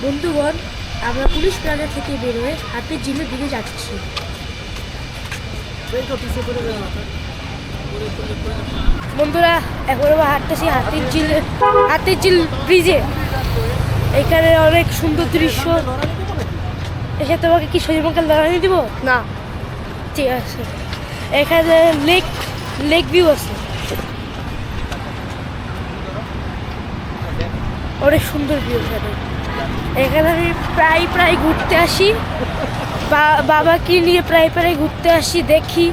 বন্ধুগণ, আমরা police plaza থেকে বেরোয় হাতের ঝিলের দিকে যাচ্ছি। বন্ধুরা, এখন আমরা হাঁটতেছি হাতের ঝিল ব্রিজে। এখানে অনেক সুন্দর দৃশ্য। এসে তোমাকে কি সজিমাকে লড়াই দিব না? ঠিক আছে। এখানে লেক ভিউ আছে, অনেক সুন্দর ভিউ। এখানে আমি প্রায় ঘুরতে আসি, বাবাকে নিয়ে প্রায় ঘুরতে আসি, দেখি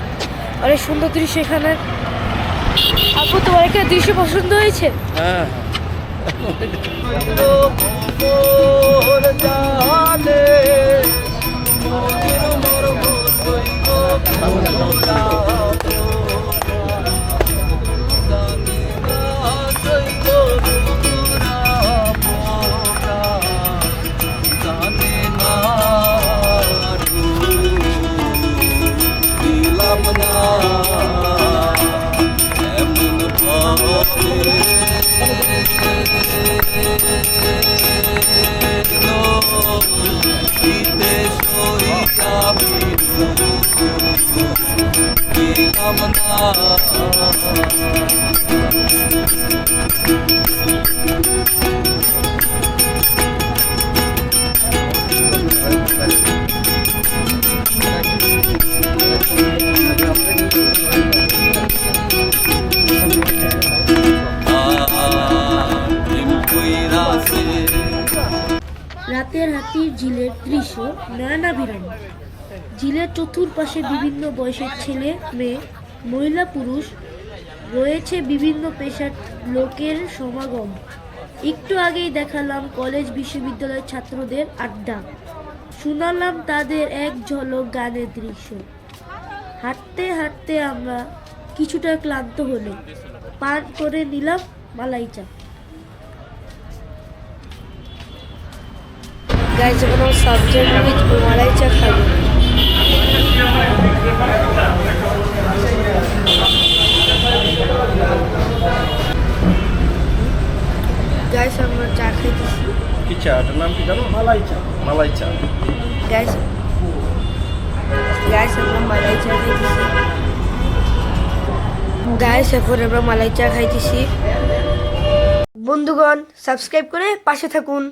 অনেক সুন্দর দৃশ্য এখানে। আপু, তোমার এখানে দৃশ্য পছন্দ হয়েছে? হ্যাঁ। রাতের হাতির ঝিলের দৃশ্য নয়নাভিরাম। ঝিলের চতুর্পাশে বিভিন্ন বয়সের ছেলে মেয়ে, মহিলা পুরুষ রয়েছে, বিভিন্ন পেশার লোকের সমাগম। একটু আগেই দেখালাম কলেজ বিশ্ববিদ্যালয়ের ছাত্রদের আড্ডা, শোনালাম তাদের এক ঝলক গানের দৃশ্য। হাঁটতে হাঁটতে আমরা কিছুটা ক্লান্ত হলে পান করে নিলাম মালাই চা। গাইজ, কোনো সাবজেক্ট উইথ মালাই চা খাবো। গাইজ, আমরা চা খাইতেছি। কি চা? এটার নাম কি জানো? মালাই চা। মালাই চা। গাইজ, আমরা মালাই চা খাইতেছি। গাইজ, এখন আমরা মালাই চা খাইতেছি। বন্ধুগণ, সাবস্ক্রাইব করে পাশে থাকুন।